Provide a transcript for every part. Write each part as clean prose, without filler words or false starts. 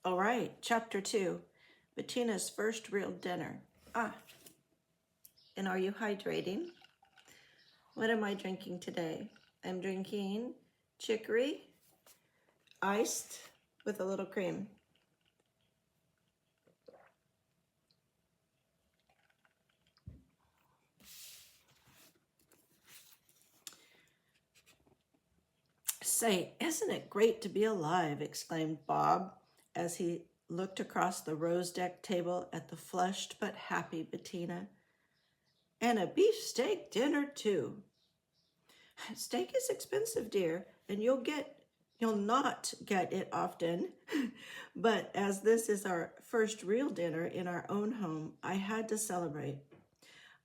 All right, chapter 2, Bettina's first real dinner. And are you hydrating? What am I drinking today? I'm drinking chicory, iced with a little cream. Say, isn't it great to be alive? Exclaimed Bob as he looked across the rose-decked table at the flushed but happy Bettina. And a beefsteak dinner, too. Steak is expensive, dear, and you'll not get it often. But as this is our first real dinner in our own home, I had to celebrate.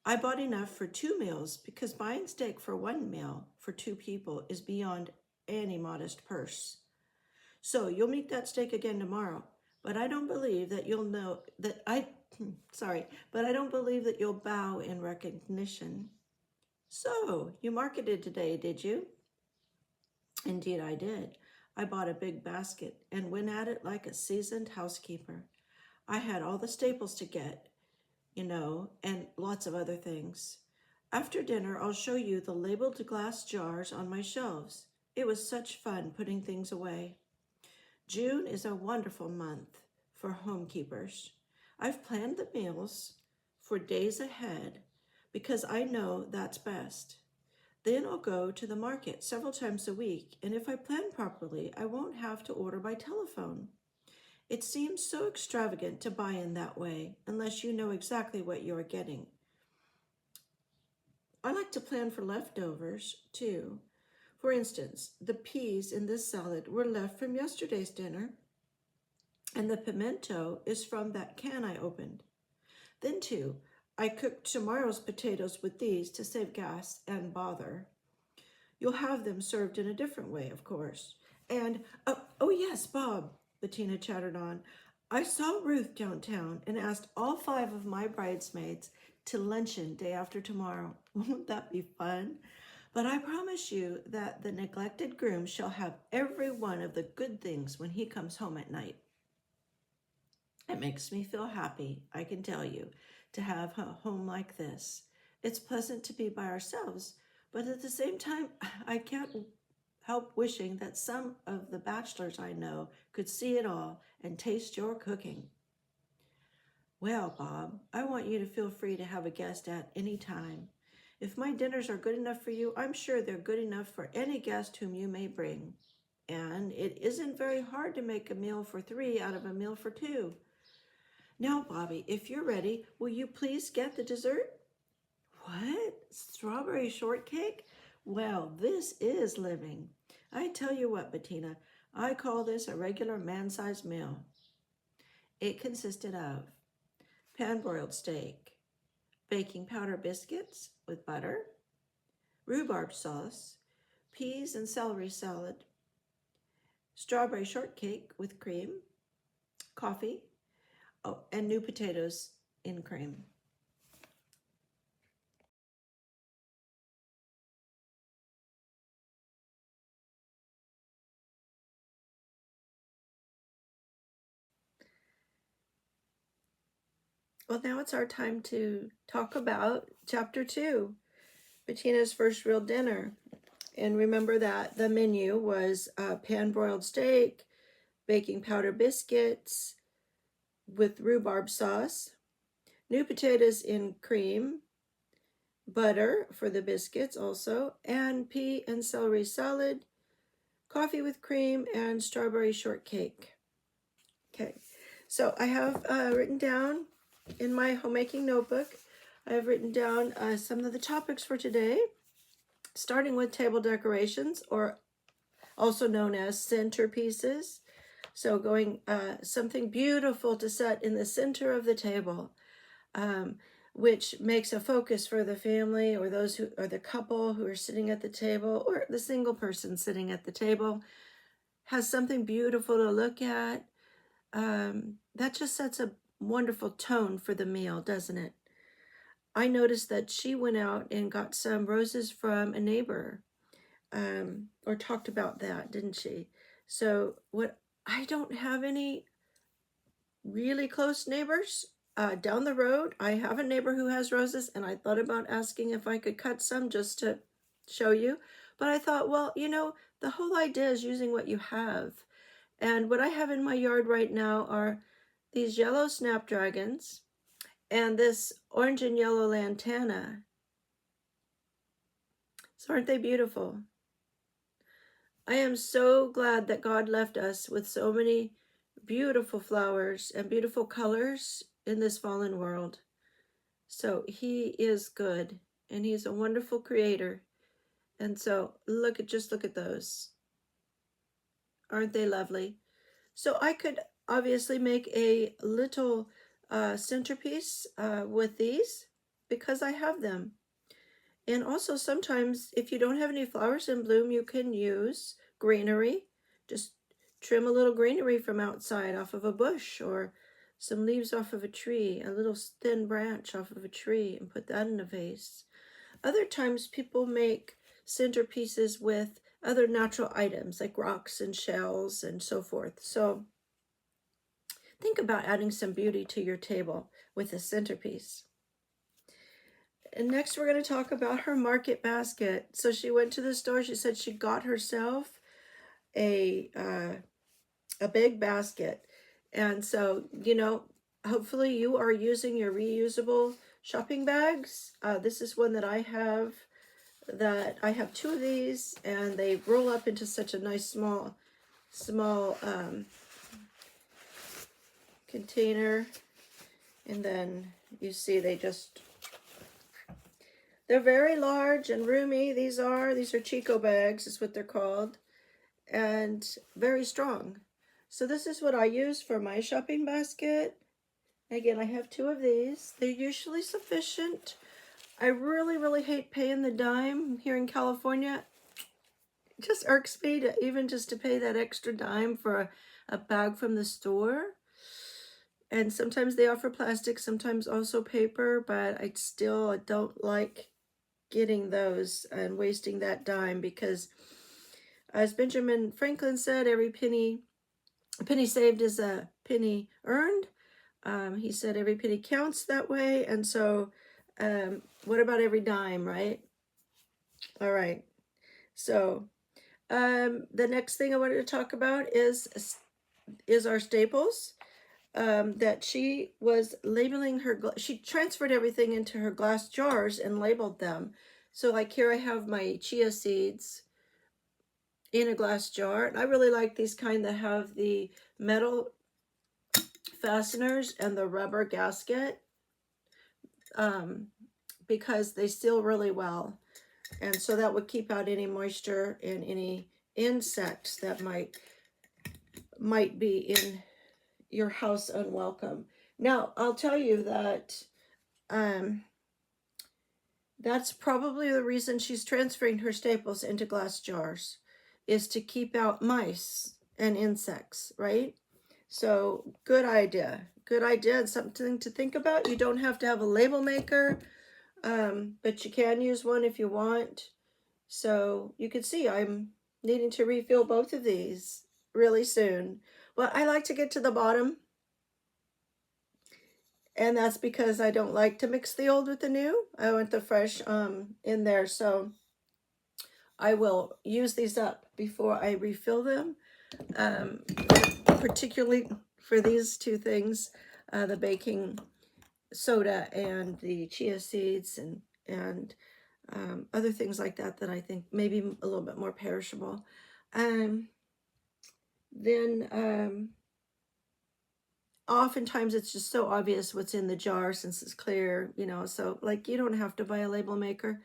I bought enough for 2 meals because buying steak for 1 meal for 2 people is beyond any modest purse. So you'll meet that steak again tomorrow, but I don't believe that you'll know that but I don't believe that you'll bow in recognition. So, you marketed today, did you? Indeed, I did. I bought a big basket and went at it like a seasoned housekeeper. I had all the staples to get, and lots of other things. After dinner, I'll show you the labeled glass jars on my shelves. It was such fun putting things away. June is a wonderful month for homekeepers. I've planned the meals for days ahead because I know that's best. Then I'll go to the market several times a week, and if I plan properly, I won't have to order by telephone. It seems so extravagant to buy in that way, unless you know exactly what you're getting. I like to plan for leftovers, too. For instance, the peas in this salad were left from yesterday's dinner, and the pimento is from that can I opened. Then, too, I cooked tomorrow's potatoes with these to save gas and bother. You'll have them served in a different way, of course. And, oh yes, Bob, Bettina chattered on. I saw Ruth downtown and asked all 5 of my bridesmaids to luncheon day after tomorrow. Won't that be fun? But I promise you that the neglected groom shall have every one of the good things when he comes home at night. It makes me feel happy, I can tell you, to have a home like this. It's pleasant to be by ourselves, but at the same time, I can't help wishing that some of the bachelors I know could see it all and taste your cooking. Well, Bob, I want you to feel free to have a guest at any time. If my dinners are good enough for you, I'm sure they're good enough for any guest whom you may bring. And it isn't very hard to make a meal for 3 out of a meal for 2. Now, Bobby, if you're ready, will you please get the dessert? What? Strawberry shortcake? Well, this is living. I tell you what, Bettina, I call this a regular man-sized meal. It consisted of pan-broiled steak, baking powder biscuits with butter, rhubarb sauce, peas and celery salad, strawberry shortcake with cream, coffee, and new potatoes in cream. Well, now it's our time to talk about chapter 2, Bettina's first real dinner. And remember that the menu was pan-broiled steak, baking powder biscuits with rhubarb sauce, new potatoes in cream, butter for the biscuits also, and pea and celery salad, coffee with cream, and strawberry shortcake. Okay, so I have written down in my homemaking notebook, I have written down some of the topics for today, starting with table decorations, or also known as centerpieces. So going something beautiful to set in the center of the table, which makes a focus for the family or those who are the couple who are sitting at the table, or the single person sitting at the table, has something beautiful to look at. That just sets a wonderful tone for the meal, doesn't it? I noticed that she went out and got some roses from a neighbor, or talked about that, didn't she? So I don't have any really close neighbors down the road. I have a neighbor who has roses, and I thought about asking if I could cut some just to show you. But I thought, well, you know, the whole idea is using what you have. And what I have in my yard right now are these yellow snapdragons and this orange and yellow lantana. So aren't they beautiful? I am so glad that God left us with so many beautiful flowers and beautiful colors in this fallen world. So he is good, and he's a wonderful creator. And so just look at those. Aren't they lovely? So I could obviously make a little centerpiece with these because I have them. And also sometimes if you don't have any flowers in bloom, you can use greenery. Just trim a little greenery from outside off of a bush, or some leaves off of a tree, a little thin branch off of a tree, and put that in a vase. Other times people make centerpieces with other natural items like rocks and shells and so forth. So think about adding some beauty to your table with a centerpiece. And next we're going to talk about her market basket. So she went to the store. She said she got herself a big basket. And so, you know, hopefully you are using your reusable shopping bags. This is one that I have two of these, and they roll up into such a nice small container. And then you see they're very large and roomy. These are Chico bags is what they're called, and very strong. So this is what I use for my shopping basket. Again, I have two of these. They're usually sufficient. I really hate paying the dime here in California. It just irks me even just to pay that extra dime for a bag from the store. And sometimes they offer plastic, sometimes also paper, but I don't like getting those and wasting that dime, because as Benjamin Franklin said, a penny saved is a penny earned. He said every penny counts that way. And so what about every dime, right? All right. So the next thing I wanted to talk about is our staples. That she was labeling she transferred everything into her glass jars and labeled them. So like here I have my chia seeds in a glass jar. And I really like these kind that have the metal fasteners and the rubber gasket because they seal really well. And so that would keep out any moisture and any insects that might be in your house unwelcome. Now, I'll tell you that that's probably the reason she's transferring her staples into glass jars, is to keep out mice and insects, right? So good idea. Good idea. It's something to think about. You don't have to have a label maker, but you can use one if you want. So you can see I'm needing to refill both of these really soon. Well, I like to get to the bottom, and that's because I don't like to mix the old with the new. I want the fresh in there, so I will use these up before I refill them, particularly for these two things, the baking soda and the chia seeds and other things like that I think maybe a little bit more perishable. Then oftentimes it's just so obvious what's in the jar since it's clear, you know, so like you don't have to buy a label maker.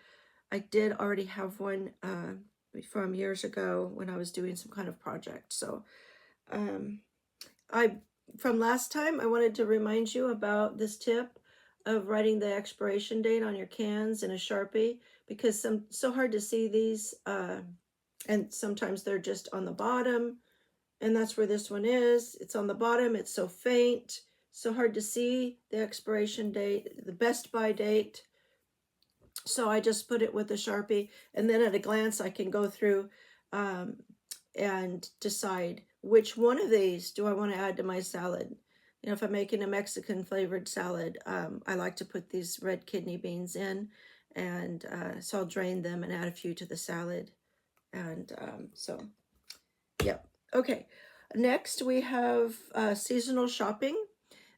I did already have one from years ago when I was doing some kind of project. So from last time, I wanted to remind you about this tip of writing the expiration date on your cans in a Sharpie, because so hard to see these, and sometimes they're just on the bottom, and that's where this one is. It's on the bottom. It's so faint, so hard to see the expiration date, the best by date. So I just put it with a Sharpie, and then at a glance I can go through and decide which one of these do I want to add to my salad. You know, if I'm making a Mexican flavored salad, I like to put these red kidney beans in, and so I'll drain them and add a few to the salad. And so, yep. Okay. Next, we have seasonal shopping.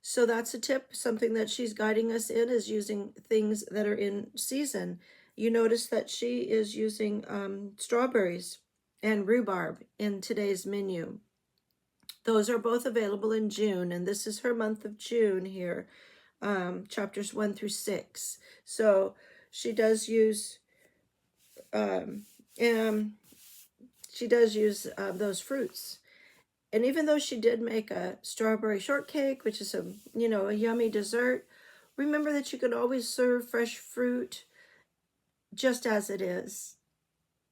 So that's a tip. Something that she's guiding us in is using things that are in season. You notice that she is using strawberries and rhubarb in today's menu. Those are both available in June, and this is her month of June here, chapters 1 through 6. So she does use um, um, those fruits. And even though she did make a strawberry shortcake, which is a yummy dessert, remember that you can always serve fresh fruit just as it is.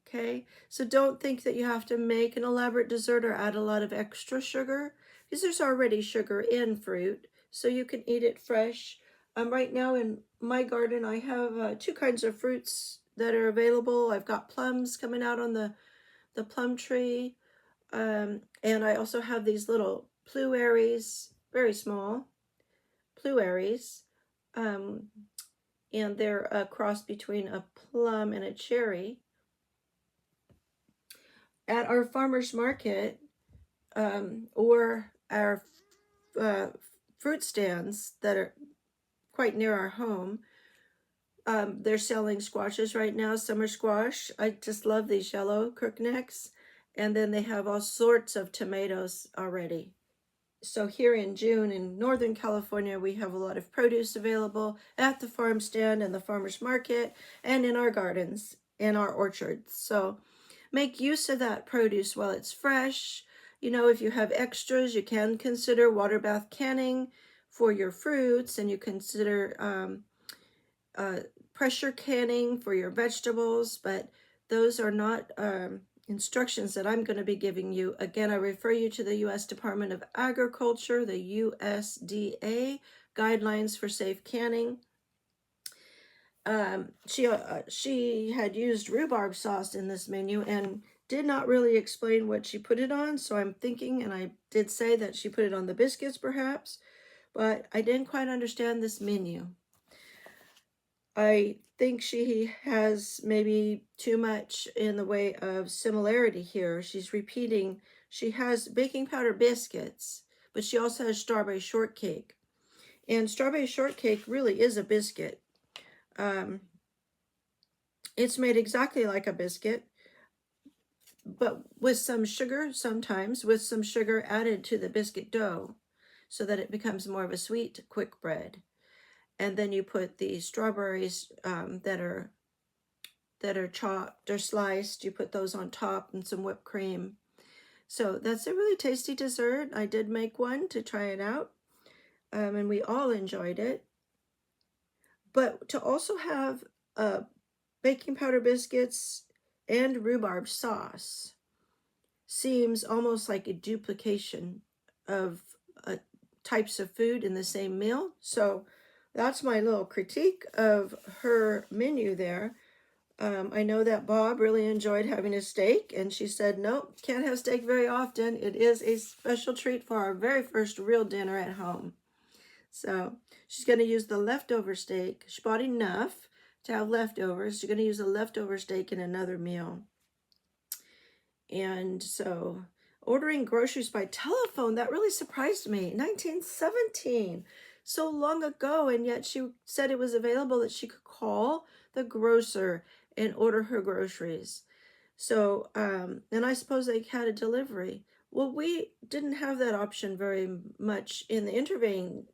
Okay, so don't think that you have to make an elaborate dessert or add a lot of extra sugar, because there's already sugar in fruit, so you can eat it fresh. Right now in my garden, I have two kinds of fruits that are available. I've got plums coming out on the plum tree, and I also have these little plueries, very small plueries, and they're a cross between a plum and a cherry. At our farmer's market, or our uh, fruit stands that are quite near our home, they're selling squashes right now, summer squash. I just love these yellow crooknecks. And then they have all sorts of tomatoes already. So here in June in Northern California, we have a lot of produce available at the farm stand and the farmer's market and in our gardens and our orchards. So make use of that produce while it's fresh. You know, if you have extras, you can consider water bath canning for your fruits, and you consider pressure canning for your vegetables, but those are not instructions that I'm going to be giving you. Again, I refer you to the U.S. Department of Agriculture, the USDA guidelines for safe canning. She had used rhubarb sauce in this menu and did not really explain what she put it on, so I'm thinking, and I did say that she put it on the biscuits perhaps, but I didn't quite understand this menu. I think she has maybe too much in the way of similarity here. She's repeating, she has baking powder biscuits, but she also has strawberry shortcake. And strawberry shortcake really is a biscuit. It's made exactly like a biscuit, but with some sugar, sometimes with some sugar added to the biscuit dough so that it becomes more of a sweet, quick bread. And then you put the strawberries that are chopped or sliced, you put those on top and some whipped cream. So that's a really tasty dessert. I did make one to try it out, and we all enjoyed it. But to also have baking powder biscuits and rhubarb sauce seems almost like a duplication of types of food in the same meal. So that's my little critique of her menu there. I know that Bob really enjoyed having a steak, and she said, nope, can't have steak very often. It is a special treat for our very first real dinner at home. So she's going to use the leftover steak. She bought enough to have leftovers. She's going to use a leftover steak in another meal. And so ordering groceries by telephone, that really surprised me. 1917, so long ago, and yet she said it was available that she could call the grocer and order her groceries. So, and I suppose they had a delivery. Well, we didn't have that option very much in the intervening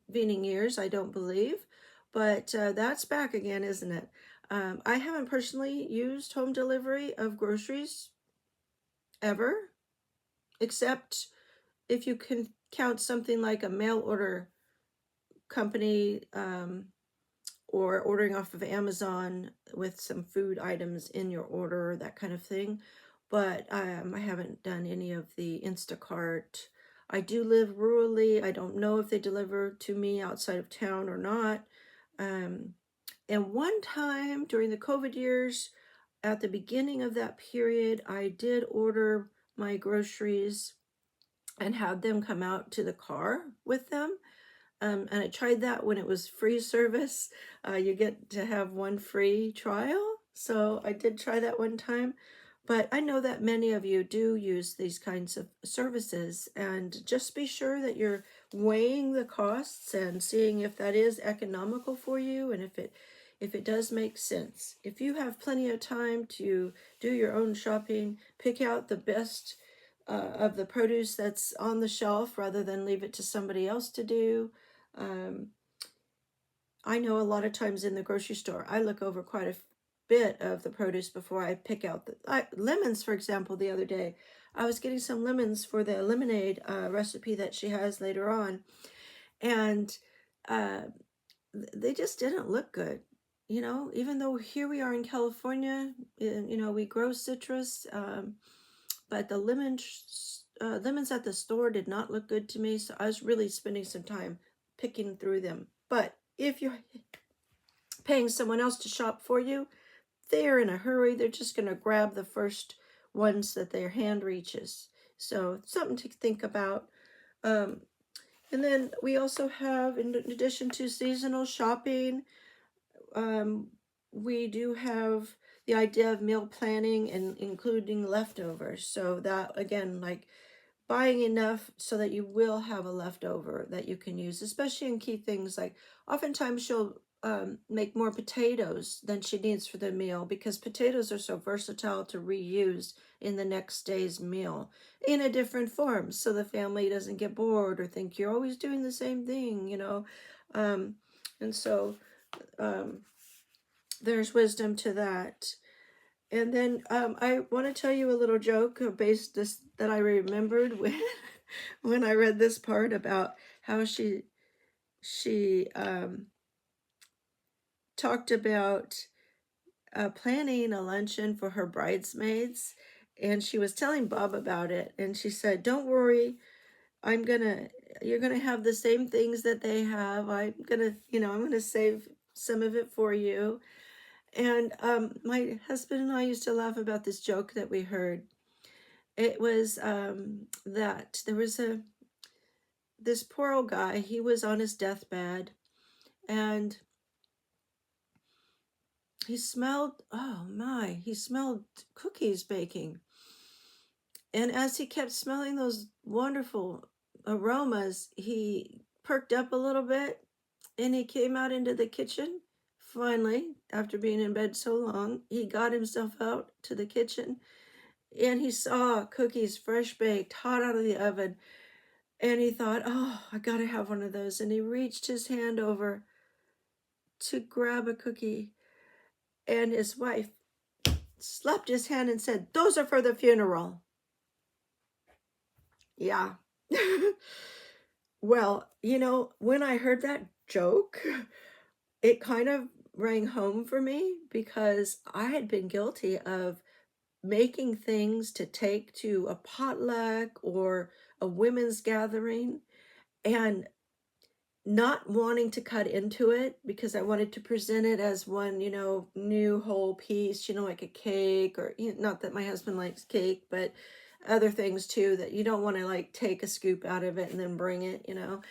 years, I don't believe, but that's back again, isn't it? I haven't personally used home delivery of groceries ever, except if you can count something like a mail order company, or ordering off of Amazon with some food items in your order, that kind of thing. But I haven't done any of the Instacart. I do live rurally. I don't know if they deliver to me outside of town or not. And one time during the COVID years, at the beginning of that period, I did order my groceries and had them come out to the car with them. And I tried that when it was free service. You get to have one free trial. So I did try that one time. But I know that many of you do use these kinds of services, and just be sure that you're weighing the costs and seeing if that is economical for you, and if it does make sense. If you have plenty of time to do your own shopping, pick out the best of the produce that's on the shelf rather than leave it to somebody else to do. Um, I know a lot of times in the grocery store, I look over quite a bit of the produce before I pick out the lemons, for example. The other day, I was getting some lemons for the lemonade recipe that she has later on, and uh, they just didn't look good. You know, even though here we are in California, you know, we grow citrus, but the lemons at the store did not look good to me, so I was really spending some time picking through them. But if you're paying someone else to shop for you, they're in a hurry. They're just going to grab the first ones that their hand reaches. So something to think about. Um, and then we also have, in addition to seasonal shopping, um, we do have the idea of meal planning and including leftovers. So that, again, like buying enough so that you will have a leftover that you can use, especially in key things like oftentimes she'll make more potatoes than she needs for the meal because potatoes are so versatile to reuse in the next day's meal in a different form so the family doesn't get bored or think you're always doing the same thing, you know. And so um, there's wisdom to that. And then I want to tell you a little joke based this that I remembered when I read this part about how she talked about planning a luncheon for her bridesmaids, and she was telling Bob about it, and she said, "Don't worry, you're gonna have the same things that they have. I'm gonna save some of it for you." And my husband and I used to laugh about this joke that we heard. It was that there was this poor old guy. He was on his deathbed, and he smelled cookies baking. And as he kept smelling those wonderful aromas, he perked up a little bit, and he came out into the kitchen. Finally, after being in bed so long, he got himself out to the kitchen, and he saw cookies fresh baked, hot out of the oven. And he thought, oh, I gotta have one of those. And he reached his hand over to grab a cookie. And his wife slapped his hand and said, "Those are for the funeral." Yeah. Well, you know, when I heard that joke, it kind of rang home for me because I had been guilty of making things to take to a potluck or a women's gathering and not wanting to cut into it because I wanted to present it as one, you know, new whole piece, you know, like a cake or, you know, not that my husband likes cake, but other things too that you don't want to like take a scoop out of it and then bring it, you know.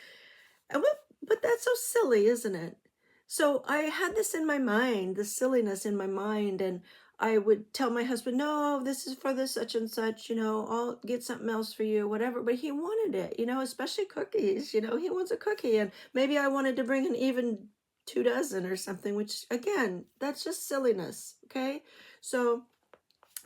And but that's so silly, isn't it? So I had this in my mind, the silliness in my mind, and I would tell my husband, "No, this is for the such and such, you know, I'll get something else for you, whatever." But he wanted it, you know, especially cookies, you know, he wants a cookie. And maybe I wanted to bring an even 2 dozen or something, which again, that's just silliness, okay? So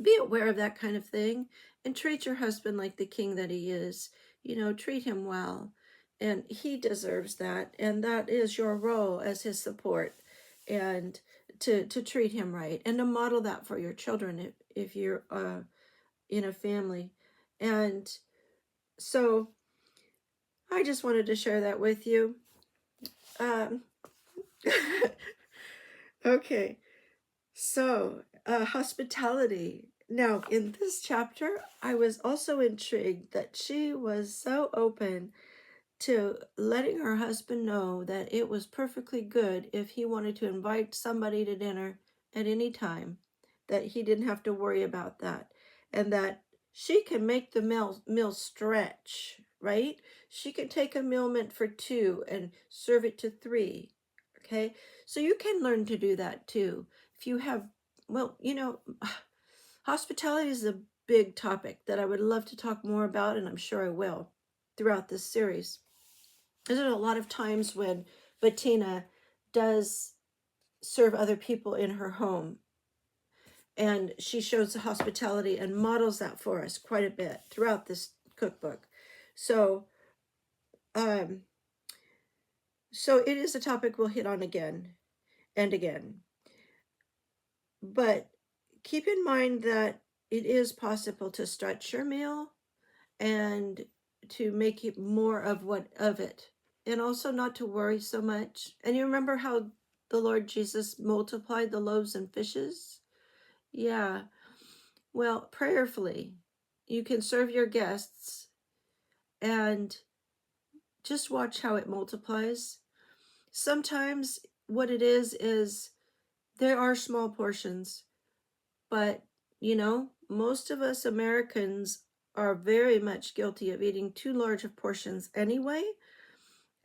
be aware of that kind of thing and treat your husband like the king that he is. You know, treat him well. And he deserves that. And that is your role as his support. And to treat him right and to model that for your children if you're in a family. And so I just wanted to share that with you. Um, okay. So, hospitality. Now, in this chapter, I was also intrigued that she was so open to letting her husband know that it was perfectly good if he wanted to invite somebody to dinner at any time, that he didn't have to worry about that, and that she can make the meal stretch. right? She can take a meal meant for 2 and serve it to 3. Okay, so you can learn to do that too. If you have, well, hospitality is a big topic that I would love to talk more about, and I'm sure I will throughout this series. There's a lot of times when Bettina does serve other people in her home, and she shows the hospitality and models that for us quite a bit throughout this cookbook. So, um, so it is a topic we'll hit on again and again. But keep in mind that it is possible to stretch your meal and to make it more of it, and also not to worry so much. And you remember how the Lord Jesus multiplied the loaves and fishes? Yeah. Well, prayerfully, you can serve your guests and just watch how it multiplies. Sometimes what it is there are small portions, but most of us Americans are very much guilty of eating too large of portions anyway.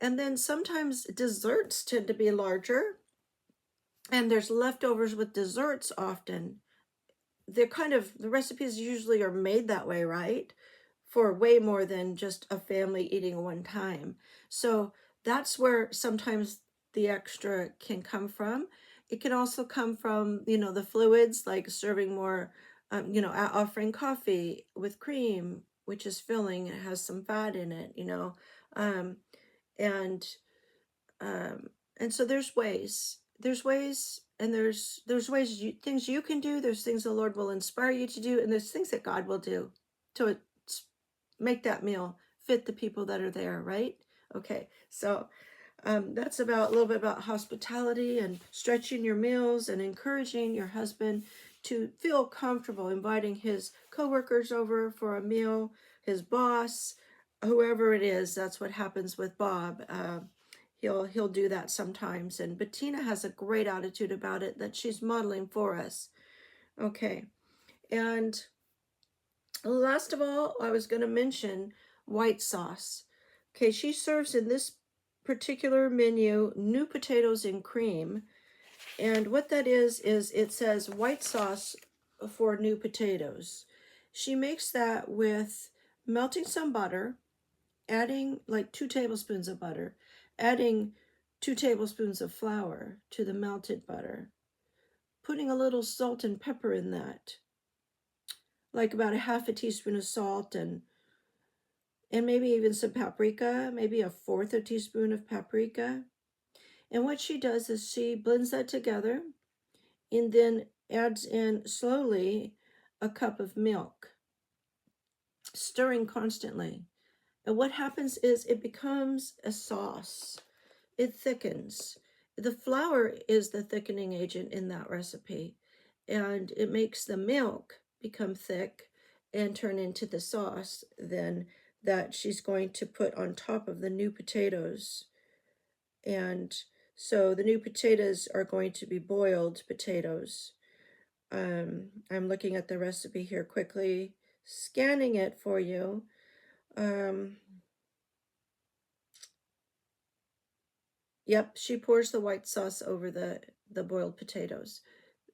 And then sometimes desserts tend to be larger, and there's leftovers with desserts often. The recipes usually are made that way, right? For way more than just a family eating one time. So that's where sometimes the extra can come from. It can also come from, the fluids, like serving more, offering coffee with cream, which is filling. It has some fat in it, um, and um, and so there's ways, and there's ways things you can do. There's things the Lord will inspire you to do, and there's things that God will do to make that meal fit the people that are there, right? Okay, so that's about a little bit about hospitality and stretching your meals and encouraging your husband to feel comfortable inviting his coworkers over for a meal, his boss, whoever it is. That's what happens with Bob. He'll do that sometimes, and Bettina has a great attitude about it that she's modeling for us. Okay, and last of all, I was going to mention white sauce. Okay, she serves in this particular menu new potatoes and cream. And what that is it says white sauce for new potatoes. She makes that with melting some butter, adding like 2 tablespoons of butter, adding 2 tablespoons of flour to the melted butter, putting a little salt and pepper in that, like about a half a teaspoon of salt, and maybe even some paprika, maybe a fourth a teaspoon of paprika. And what she does is she blends that together and then adds in slowly a cup of milk, stirring constantly. And what happens is it becomes a sauce. It thickens. The flour is the thickening agent in that recipe, and it makes the milk become thick and turn into the sauce then that she's going to put on top of the new potatoes. And so the new potatoes are going to be boiled potatoes. I'm looking at the recipe here quickly, scanning it for you. Yep, she pours the white sauce over the boiled potatoes.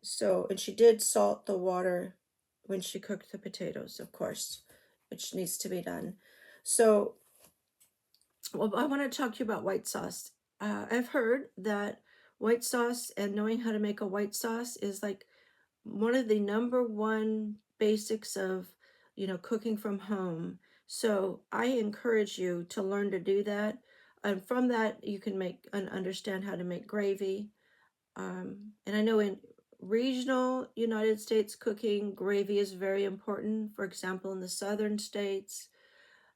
So, and she did salt the water when she cooked the potatoes, of course, which needs to be done. So, well, I want to talk to you about white sauce. I've heard that white sauce and knowing how to make a white sauce is like one of the number one basics of, cooking from home. So I encourage you to learn to do that. And from that, you can make and understand how to make gravy. And I know in regional United States cooking, gravy is very important. For example, in the southern states,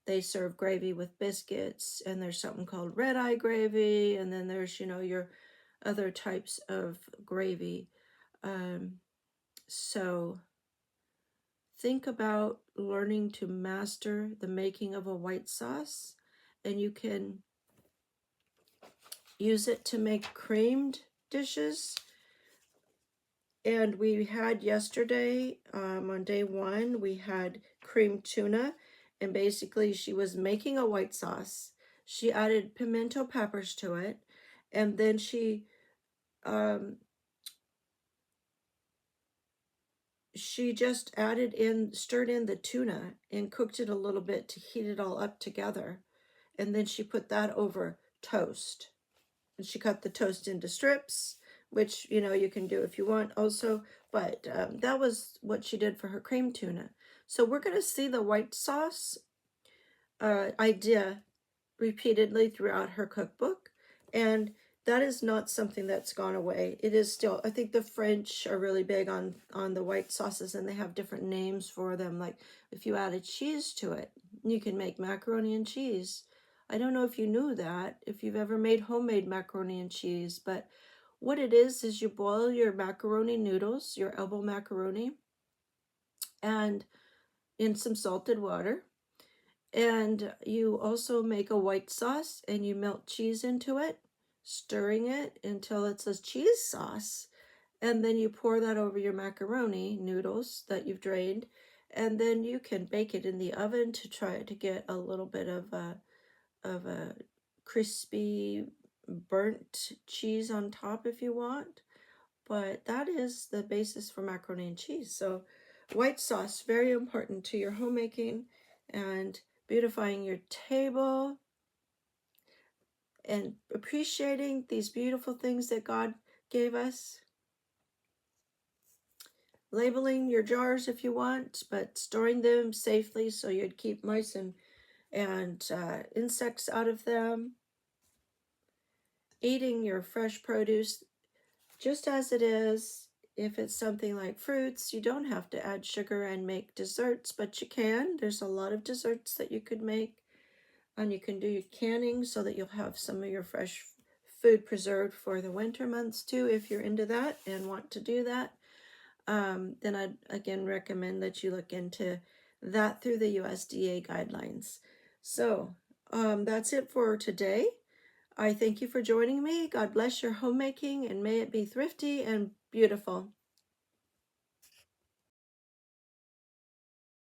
they serve gravy with biscuits, and there's something called red eye gravy, and then there's, your other types of gravy. So think about learning to master the making of a white sauce, and you can use it to make creamed dishes. And we had yesterday, on day 1, we had creamed tuna, And basically she was making a white sauce. She added pimento peppers to it, and then um, she just stirred in the tuna and cooked it a little bit to heat it all up together. And then she put that over toast. And she cut the toast into strips, which, you can do if you want also. But that was what she did for her cream tuna. So we're going to see the white sauce idea repeatedly throughout her cookbook. And that is not something that's gone away. It is still, I think the French are really big on the white sauces, and they have different names for them. Like if you add a cheese to it, you can make macaroni and cheese. I don't know if you knew that, if you've ever made homemade macaroni and cheese, but what it is you boil your macaroni noodles, your elbow macaroni, and in some salted water. And you also make a white sauce and you melt cheese into it, stirring it until it's a cheese sauce. And then you pour that over your macaroni noodles that you've drained. And then you can bake it in the oven to try to get a little bit of a crispy burnt cheese on top if you want. But that is the basis for macaroni and cheese. So white sauce, very important to your homemaking and beautifying your table and appreciating these beautiful things that God gave us. Labeling your jars if you want, but storing them safely so you'd keep mice and insects out of them. Eating your fresh produce just as it is. If it's something like fruits, you don't have to add sugar and make desserts, but you can. There's a lot of desserts that you could make. And you can do your canning so that you'll have some of your fresh food preserved for the winter months too, if you're into that and want to do that. Then I'd again recommend that you look into that through the USDA guidelines. So that's it for today. I thank you for joining me. God bless your homemaking, and may it be thrifty and beautiful.